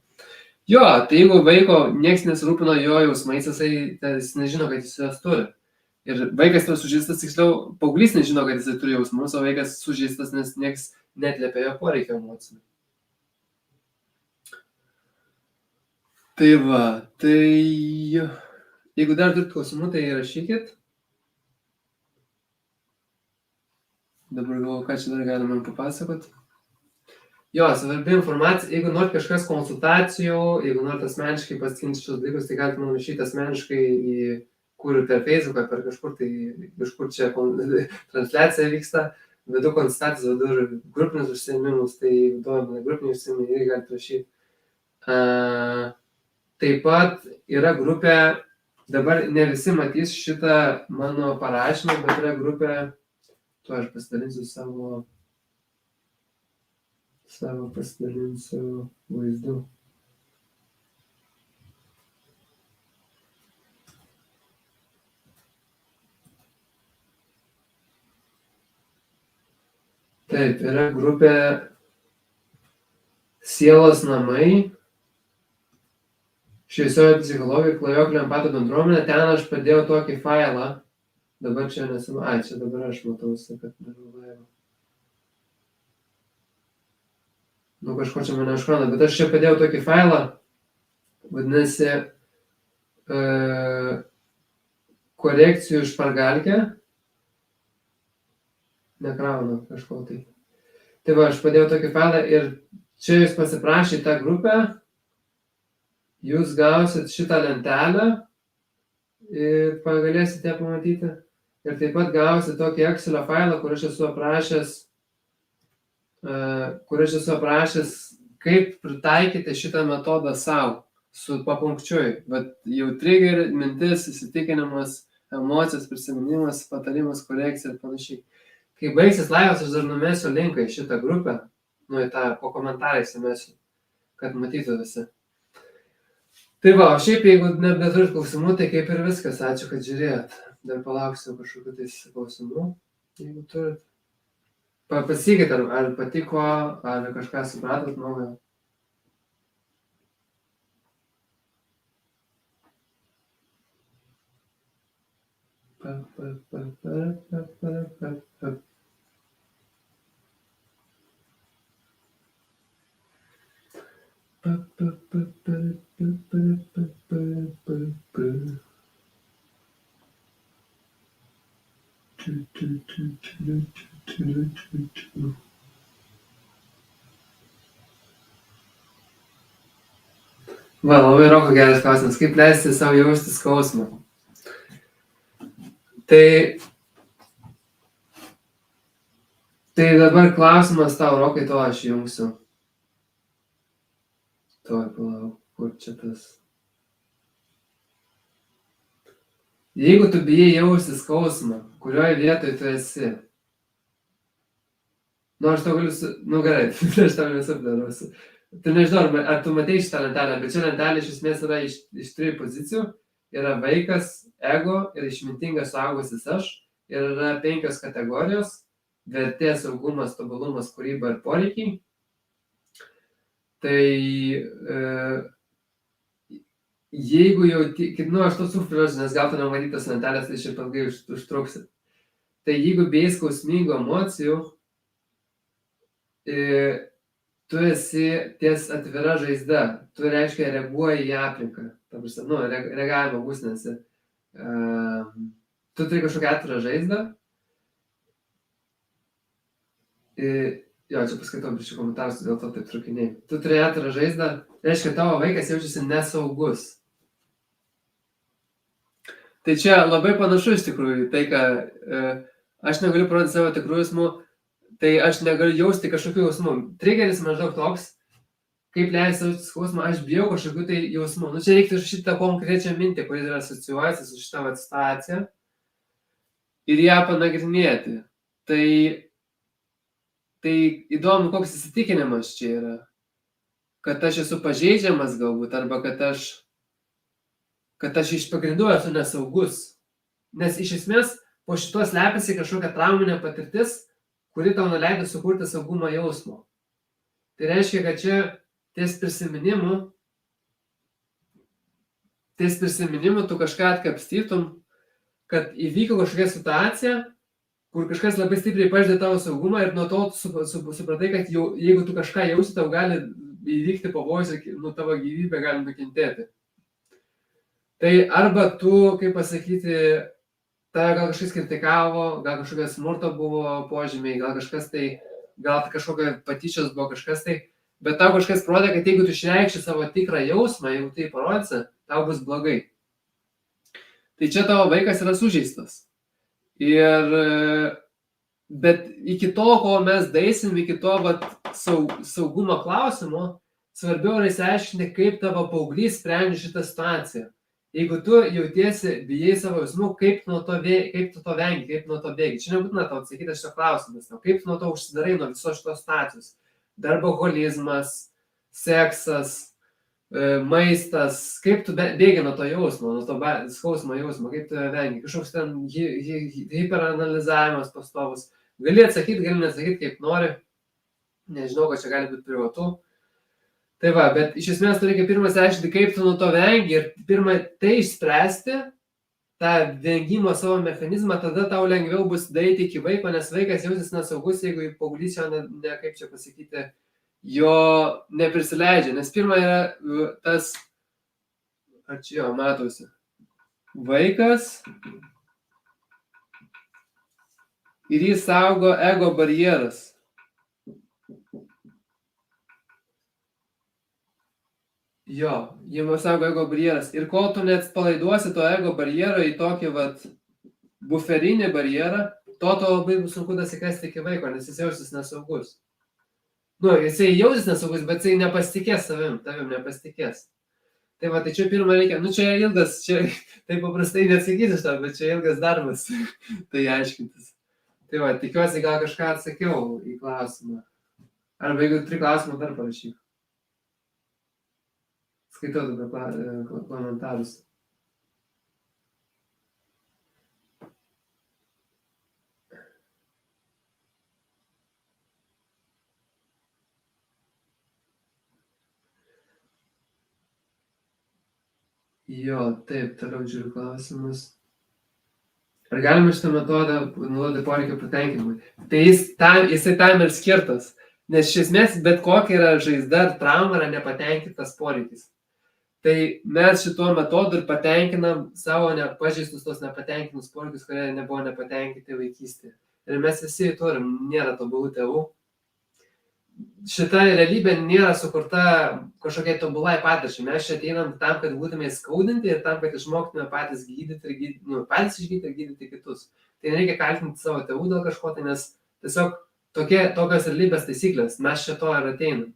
Jo, tai jeigu vaiko nieks nesirūpino jo jausmais, jis nežino, kad jis juos turi. Ir vaikas yra sužeistas, tiksliau, paauglys nežino, kad jis turi jausmus, o vaikas sužeistas, nes nieks neatliepia jo poreikio emocinių. Tai va, jeigu dar turit klausimų, tai rašykit. Dabar galvoju, ką čia dar galima papasakot. Jo, svarbi informacija, jeigu norit kažkas konsultacijų, jeigu norit asmeniškai pasikinti šios dalykus, tai galite man rašyti asmeniškai kur per Facebooką, per kažkur čia transliacija vyksta, vedu konsultacijas, vedu ir grupinius užsiėmimus, tai duodame grupinius užsiėmimus, irgi galite rašyti. Taip pat yra grupė, dabar ne visi matys šitą mano parašymą, bet yra grupė, tuo aš pasidalinsiu savo vaizdu. Taip, yra grupė Sielos namai, šviesioji psichologija, klajoklių empatų bendruomenė, ten aš padėjau tokį failą, dabar čia čia dabar aš matausi, kad darau laivą. Kažko čia mane užkrona, bet aš čia padėjau tokį failą, vadinasi, korekcijų špargalkė, nekrauna kažko tai. Tai va, aš padėjau tokį failą ir čia jūs pasiprašyti tą grupę, jūs gausit šitą lentelę ir galėsite pamatyti. Ir taip pat gausit tokį Excelio failą, kur aš esu aprašęs, kaip pritaikyti šitą metodą savo, su papunkčiui. Bet jau trigger, mintis, įsitikinimas, emocijos, prisiminimas, patarimas, korekcija ir panašiai. Kai baigsis laivas, aš dar numesiu linką į šitą grupę, į tą po komentarais įmesiu, kad matytų visi. Tai va, o šiaip, jeigu nebeturit klausimų, tai kaip ir viskas. Ačiū, kad žiūrėjot. Dar palauksiu kažkokių tai klausimų, jeigu turit. Pasakykit, ar patiko, ar kažką supratot naujo. Va, labai Roko geras klausimas. Kaip leisti savo jausti skausmą? Tai dabar klausimas tau, Rokai, to aš jungsiu. Palauk, kur čia tas? Jeigu tu bijai jausti skausmą, kurioje vietoje tu esi? Aš tau galiu, gerai, aš tau visur daruosiu. Tu nežinau, ar tu matei šitą lentelę, bet ši lentelė iš esmės yra iš 3 pozicijų. Yra vaikas, ego ir išmintingas suaugusis aš. Ir yra 5 kategorijos: vertė, saugumas, tobulumas, kūryba ir poreikiai. Tai jeigu jau, aš to sufiliuosiu, nes gal tu nematyti tos lentelės, tai šiaip ilgai užtruksi. Tai jeigu bijai skausmingų emocijų, tu esi ties atvira žaizda, tu reiškia reaguoji į aplinką, reagavimo būsenėse. Tu turi kažkokią atvirą žaizdą Jo, čia paskaitau biškį komentarus, dėl to taip trukiniai. Tu turi atvirą žaizdą, reiškia, tavo vaikas jaučiasi nesaugus. Tai čia labai panašu iš tikrųjų, tai ką aš negaliu parodyti savo tikrų jausmų, tai aš negaliu jausti kažkokių jausmų. Trigeris maždaug toks, kaip leisti jausti skausmą, aš bijau kažkokių tai jausmų. Nu čia reiktų šitą konkrečią mintį, kuris yra asocijuojasi su šitą situaciją ir ją panagrinėti. Tai įdomu, koks įsitikinimas čia yra. Kad aš esu pažeidžiamas galbūt, arba kad aš iš pagrindų esu nesaugus. Nes iš esmės po šito slepiasi kažkokia trauminė patirtis, kuri tau neleido sukurti saugumo jausmo. Tai reiškia, kad čia ties prisiminimu tu kažką atkapstytum, kad įvyko kažkokia situacija, kur kažkas labai stipriai pažeidė tavo saugumą ir nuo to supratai, kad jeigu tu kažką jausi, tau gali įvykti pavojus ir tavo gyvybė gali nukentėti. Tai arba tu, kaip pasakyti, tave gal kažkas kritikavo, gal kažkokia smurto buvo požymiai, gal kažkokia patyčios buvo kažkas tai, bet tau kažkas parodė, kad jeigu tu išreikši savo tikrą jausmą, jeigu tai parodysi, tau bus blogai. Tai čia tavo vaikas yra sužeistas. Bet iki to, ko mes daisim, iki to saugumo klausimo, svarbiau yra išsiaiškinti, kaip tavo paauglys sprendžia šitą situaciją. Jeigu tu jautiesi, bijai savo jausmų, kaip tu to vengi, kaip nuo to bėgi. Čia nebūtina tau atsakyti šito klausimas, kaip tu nuo to užsidarai nuo visos šitos situacijos. Darboholizmas, seksas, maistas, kaip tu bėgi nuo to jausmo, nuo to skausmo jausmo, kaip tu vengi. Kažkoks ten hiperanalizavimas pastovus. Gali atsakyti, gali nesakyti, kaip nori. Nežinau, kad čia gali būti privatu. Tai va, bet iš esmės tu reikia pirmą išsiaiškinti, kaip tu nuo to vengi ir pirmą tai išspręsti, tą vengimo savo mechanizmą, tada tau lengviau bus daeiti iki vaiko, nes vaikas jausis nesaugus, jeigu paauglys jo kaip čia pasakyti, jo neprisileidžia. Nes pirma yra tas, ar čia jo matosi, vaikas ir jį saugo ego barjeras. Jo, jį saugo ego barjeras. Ir kol tu neatpalaiduosi to ego barjero į tokį buferinį barjerą, to labai bus sunku dasikasti iki vaiko, nes jis jausis nesaugus. Jisai jausis nesaugus, bet jisai nepasitikės tavim nepasitikės. Tai va, tai čia pirmą reikia, čia ilgas, čia taip paprastai neatsakysi šitą, bet čia ilgas darbas, tai aiškintis. Tai va, tikiuosi gal kažką atsakiau į klausimą. Arba jeigu turi klausimą, dar parašyk. Skaitau tada komentarus. Jo, taip, toliau žiūriu klausimus. Ar galima šitą metodą naudoti poreikio patenkinimui? Tai jisai tam ir skirtas. Nes iš esmės bet kokia yra žaizda ar trauma yra nepatenkintas poreikis. Tai mes šituo metodu ir patenkinam savo pažeistus tos nepatenkintus poreikius, kurie nebuvo nepatenkinti vaikystėje. Ir mes visi turim, nėra tobulų tėvų. Šita realybė nėra sukurta kažkokiai tobulai patirčiai. Mes čia ateinam tam, kad būtume skaudinti ir tam, kad išmoktume patys gydyti patys išgydyti ir gydyti kitus. Tai nereikia kaltinti savo tėvų dėl kažko, tai nes tiesiog tokios realybės taisyklės. Mes čia to ir ateinam.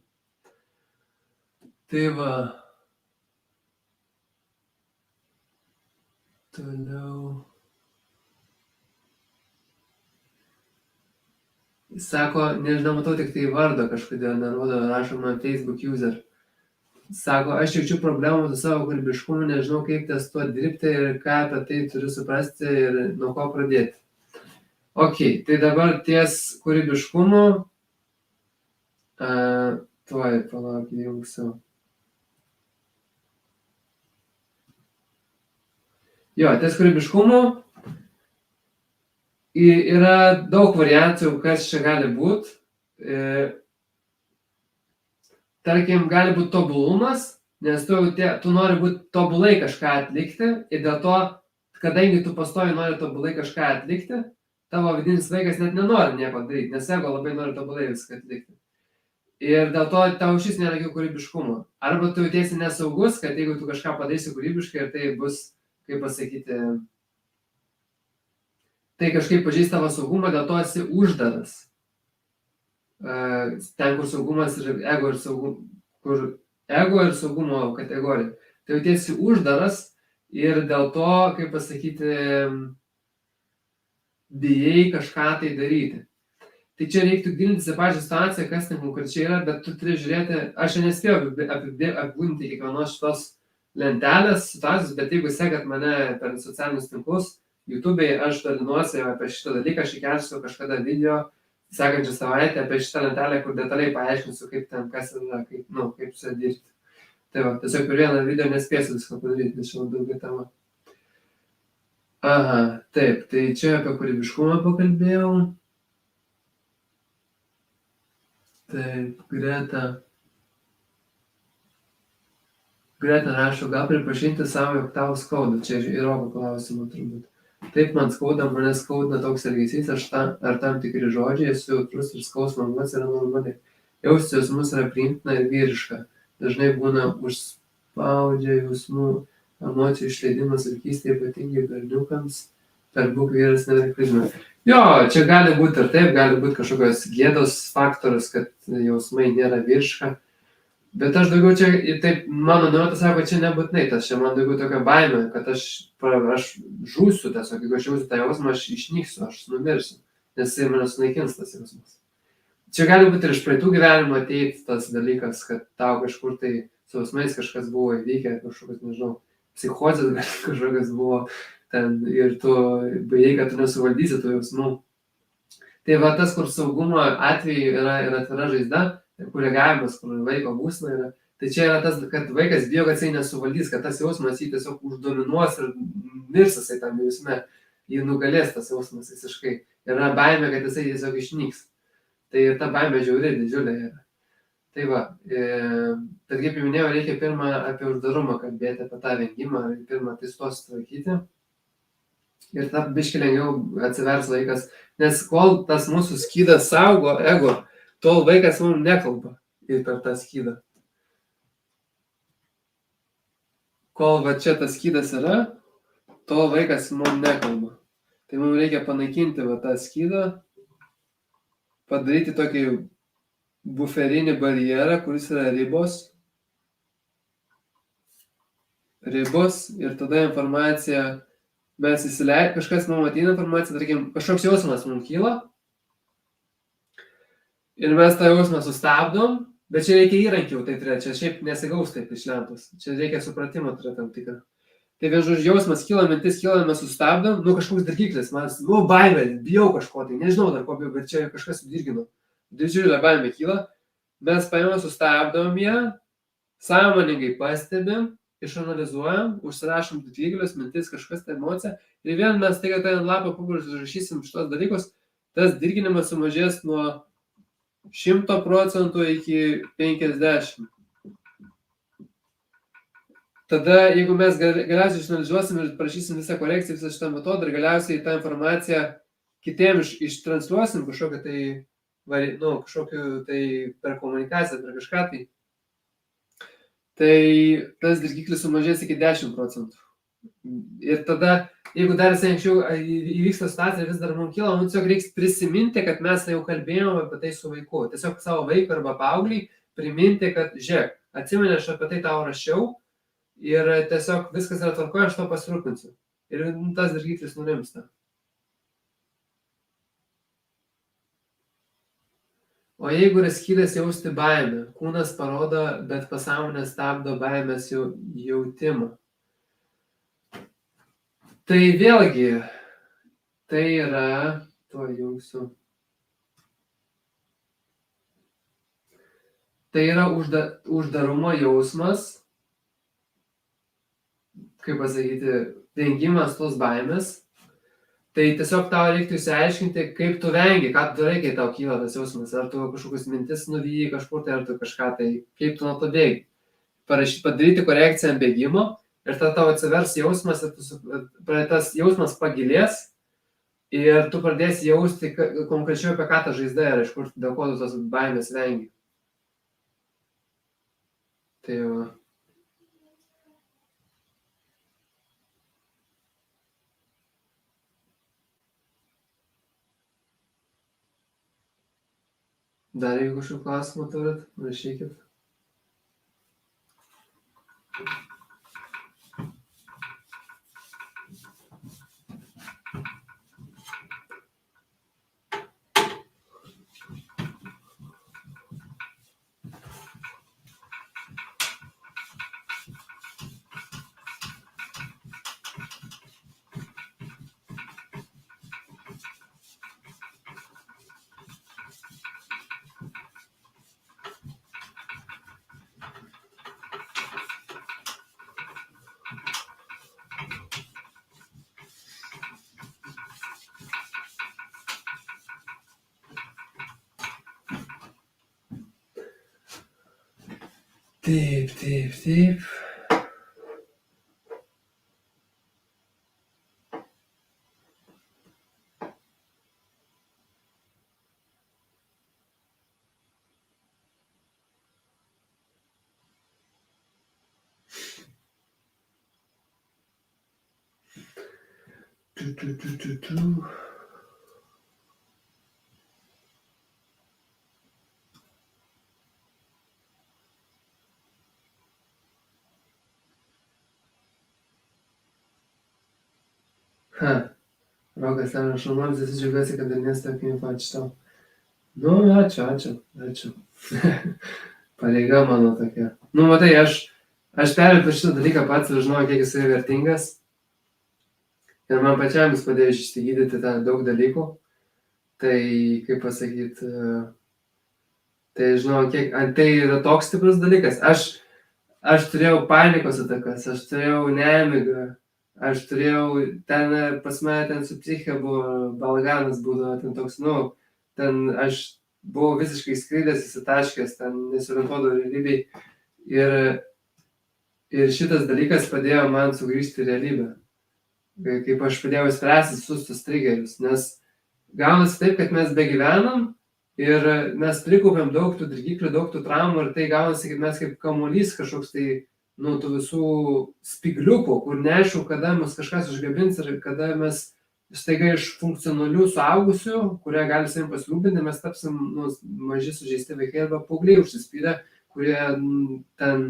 Tai va. Toliau. Sako, nežinau, matau tik tai vardą kažkodėl, nerodo, rašoma Facebook user. Sako, aš jaučiu problemų su savo kūrybiškumu, nežinau, kaip ties tuo dirbti ir ką apie tai turiu suprasti ir nuo ko pradėti. Ok, tai dabar ties kūrybiškumu, tuoj, palauk, įjungsiu. Jo, ties kūrybiškumu yra daug variantų, kas čia gali būti. Tarkim, gali būti tobulumas, nes tu nori būti tobulai kažką atlikti ir dėl to, kadangi tu pastoviai nori tobulai kažką atlikti, tavo vidinis vaikas net nenori nieko daryti, nes ego labai nori tobulai viską atlikti. Ir dėl to tau šis nėra jokio kūrybiškumo. Arba tu jautiesi nesaugus, kad jeigu tu kažką padarysi kūrybiškai ir tai bus, kaip pasakyti, tai kažkaip pažeis tavo saugumą, dėl to esi uždaras. Ten, kur saugumas ir ego ir saugumo kategorija. Tai jautiesi uždaras ir dėl to, kaip pasakyti, bijai kažką tai daryti. Tai čia reiktų gilintis į pačią situaciją, kas ten konkrečiai yra, bet tu turi žiūrėti, aš nespėjau apibūdinti kiekvienos šitos lentelės situacijos, bet jeigu sekat mane per socialinius tinklus, YouTube'ai aš dalinuosi apie šitą dalyką, aš įkelsiu kažkada video sekančią savaitę apie šitą lentelę, kur detaliai paaiškinsiu, kaip ten kas yra, kaip su dirbti. Tai va, tiesiog per vieną video nespėsiu viską padaryti, nes čia labai ilga tema. Aha, taip, tai čia apie kūrybiškumą pakalbėjau. Taip, Greta rašo, gal pripažinti savo, jog tau skauda. Čia ir Robo klausimų turbūt. Taip, man skauda, mane skaudina toks elgesys, ar tam tikri žodžiai, esu jautrus ir skausmo emocija yra normali. Jausti jausmus yra priimtina ir vyriška. Dažnai būna užspaudžia jausmų, emocijų išleidimas vaikystėje, ypatingai berniukams, per būk vyras nerekrizmą. Jo, čia gali būti ir taip, gali būti kažkokios gėdos faktorius, kad jausmai nėra vyriška. Bet aš daugiau čia, taip, mano nuojauta sako, čia nebūtinai tas, čia man daugiau tokia baimė, kad aš žūsiu tiesiog, jeigu aš jausiu tą jausmą, aš išnyksiu, aš numirsiu, nes jis mane sunaikins tas jausmas. Čia gali būti ir iš praeitų gyvenimo ateiti tas dalykas, kad tau kažkur tai su jausmais kažkas buvo įvykę, kažkokios, nežinau, psichozės kažkokios buvo ten ir tu baigiai, kad tu nesuvaldysi tų jausmų. Tai va tas, kur saugumo atveju yra atvira žaizda, kur reagavimas, kur vaiko būsena yra, tai čia yra tas, kad vaikas bijo, kad jisai nesuvaldys, kad tas jausmas jį tiesiog uždominuos ir mirs jisai tam jausme, jį nugalės tas jausmas visiškai. Yra baimė, kad jisai tiesiog išnyks. Tai ta baimė žiauri, didžiulė yra. Tai va, bet kaip jau minėjau, reikia pirmą apie uždarumą kalbėti, apie tą vengimą, pirmą tai stos tvarkyti. Ir ta biški lengviau atsivers vaikas, nes kol tas mūsų skydas saugo ego, tol vaikas mums nekalba ir per tą skydą. Kol va čia tas skydas yra, tol vaikas mums nekalba. Tai mums reikia panaikinti va tą skydą, padaryti tokį buferinį barjerą, kuris yra ribos ir tada informacija, mes įsileidžiame, kažkas mums ateina informacija, tarkim, kažkoks jausmas mums kyla ir mes tą jausmą sustabdom, bet čia reikia įrankių, tai turėti, čia šiaip nesigaus taip iš lentos, čia reikia supratimo turėti tam tikrą. Tai vien jausmas kyla, mintis kyla, mes sustabdom, kažkoks dirgiklis, baimė, bijau kažko, tai nežinau dar ko bijau, bet čia kažkas dirgino. Didžiulė baimė kyla, mes paėmėm, sustabdom ją, sąmoningai pastebim, išanalizuojam, užsirašom dirgiklius, mintis, kažkas tai emocija ir vien mes tai, kad ant lapo užrašysim šitos dalykus, tas dirginimas sumažės nuo 100% iki 50%. Tada, jeigu mes galiausiai išanalizuosim ir parašysim visą korekciją, visą šitą metodą ir galiausiai tą informaciją kitiems ištransliuosim kažkokią tai per komunikaciją, per kažką tai tas dirgiklis sumažės iki 10%. Ir tada, jeigu dar anksčiau įvyksta situacija, vis dar mums kyla, tiesiog reiks prisiminti, kad mes jau kalbėjome apie tai su vaiku. Tiesiog savo vaiką arba paauglį priminti, kad žiūrėk, atsimeni, aš apie tai tau rašiau ir tiesiog viskas yra tvarkoje, aš to pasirūpinsiu. Ir tas dirgiklis nurimsta. O jeigu yra skydas jausti baimę, kūnas parodo, bet pasąmonė stabdo baimės jautimą. Tai vėlgi, tai yra, tai yra uždarumo jausmas, kaip pasakyti, vengimas tos baimės. Tai tiesiog tau reiktų išsiaiškinti, kaip tu vengi, ką tu darai, kai tau kyla tas jausmas. Ar tu kažkokius mintis nuvyji kažkur, tai ar tu kažką, tai kaip tu nuo to bėgi. Padaryti korekciją ant bėgimo ir tada tau atsivers jausmas ir tas jausmas pagilės Ir tu pradėsi jausti konkrečiau, apie ką ta žaizda yra, iš kur, dėl ko tu tos baimės vengi. Tai va. Dar jeigu kažkokių klausimų turit, rašykit. Taip. Tu. Rokas ten rašo, nors esi džiaugiuosi, kad dalinės tokį info, ačiū tau. Nu, ačiū. Pareiga mano tokia. Nu, matai, aš perėjau per šitą dalyką pats ir žinau, kiek jis yra vertingas. Ir man pačiam jis padėjo išsigydyti ten daug dalykų. Tai, kaip pasakyti, tai žinau, tai yra toks stiprus dalykas. Aš turėjau panikos atakas, aš turėjau nemigą, aš turėjau, ten pas mane ten su psichika buvo balaganas būdavo, ten toks, ten aš buvau visiškai skraidęs, įsitaškęs, ten nesiorientuodavau realybėj. Ir šitas dalykas padėjo man sugrįžti į realybę. Kaip aš pradėjau spręsti visus tus triggerius, nes gaunasi taip, kad mes begyvenam ir mes prikaupėm daug tų dirgiklių, daug tų traumų ir tai gaunasi, kaip mes kaip kamuolys kažkoks tai, tų visų spigliukų, kur neaišku, kada mus kažkas užgabins ir kada mes staiga iš funkcionalių suaugusių, kurie gali savim pasirūpinti, mes tapsim maži sužeisti vaikai arba paaugliai užsispyrę, kurie ten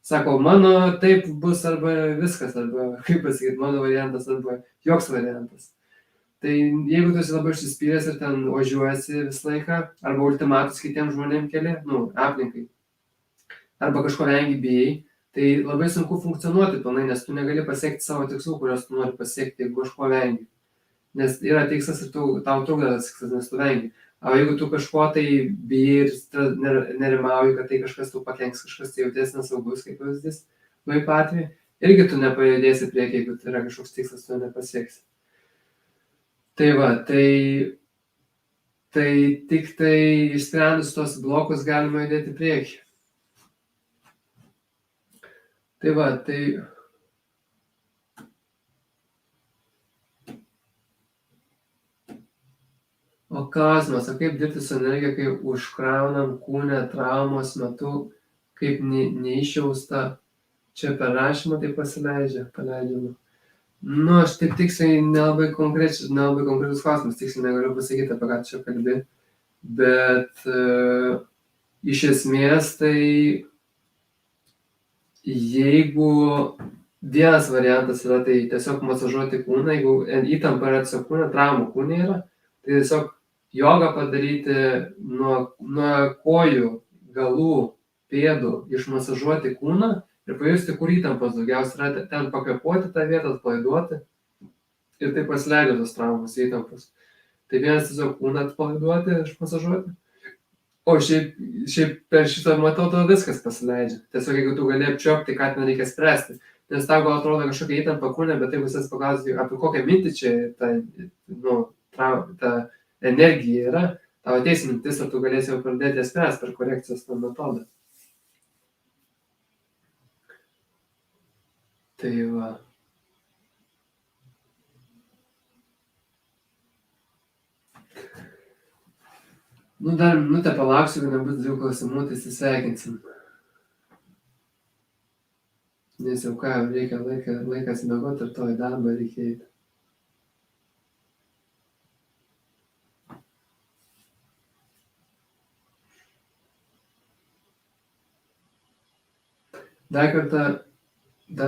sako, mano taip bus arba viskas, arba kaip pasakyti, mano variantas arba joks variantas. Tai jeigu tu esi labai užsispyręs ir ten ožiuosi visą laiką, arba ultimatus kitiems žmonėms keli, aplinkai, arba kažko vengi bijai, tai labai sunku funkcionuoti pilnai, nes tu negali pasiekti savo tikslų, kuriuos tu nori pasiekti, jeigu kažko vengi. Nes yra tikslas ir tau trukdo tas tikslas, nes tu vengi. O jeigu tu kažko tai bijai ir nerimauji, kad tai kažkas tau pakenks, kažkas tai jautiesi nesaugus, kaip pavyzdys, vaiko atveju, irgi tu nepajudėsi priekį, jeigu tai yra kažkoks tikslas, tu nepasieksi. Tai va, tai tik tai išsprendus tos blokus galima judėti priekį. Tai va, tai... O klausimas, o kaip dirbti su energija, kai užkraunam kūne traumos metu, kaip neišjausta, čia per rašymą tai paleidžiama. Aš taip tiksliai nelabai konkretus klausimas, tiksliai negaliu pasakyti, apie ką čia kalbi, bet iš esmės tai jeigu vienas variantas yra, tai tiesiog masažuoti kūną, jeigu įtampa yra tiesiog kūne, traumų kūne yra, tai tiesiog jogą padaryti nuo kojų, galų, pėdų, išmasažuoti kūną ir pajusti, kur įtampos daugiausia yra, ten pakvėpuoti tą vietą, atpalaiduoti ir tai pasileidžia tos traumos, įtampos. Tai vienas tiesiog kūną atpalaiduoti, išmasažuoti. O šiaip per šitą matau, to viskas pasileidžia. Tiesiog jeigu tu gali apčiuopti, ką ten reikia spręsti. Nes tau gal atrodo kažkokia įtampa kūne, bet jeigu visas paklausti, apie kokią mintį čia ta energija yra, tau ateis mintis, ar tu galėsi jau pradėti spręsti per korekcijos tą metodą. Tai va. Nu, dar minutę palauksiu, kad nebus 2 klausimų, tai atsisveikinsim. Nes jau ką, reikia laikas miegot ir to į darbą reikia eiti. Dar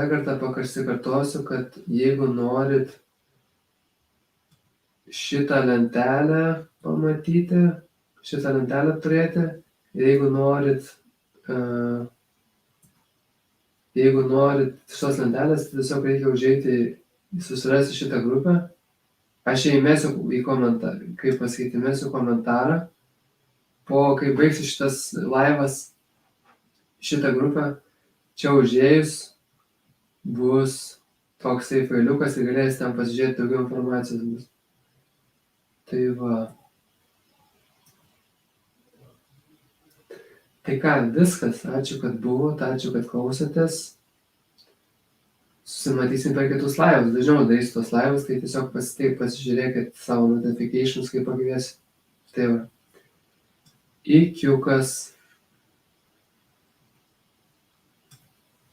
kartą pasikartosiu, kad jeigu norit šitą lentelę pamatyti, šitą lentelę turėti, ir jeigu norit šitos lentelės, tai tiesiog reikia užeiti, susirasti šitą grupę. Aš ją įmesiu į komentarą, įmesiu komentarą. Kai baigsiu šitas laivas, šitą grupę, čia užėjus bus toksai failiukas ir galėsite ten pasižiūrėti, daugiau informacijos bus. Tai va. Tai ką, viskas. Ačiū, kad buvot, ačiū, kad klausėtės. Susimatysim per kitus laivus. Dažniau darysiu tos laivus, tai tiesiog pasižiūrėkit savo notifications, kaip pakviesiu. Tai va. Ikiukas.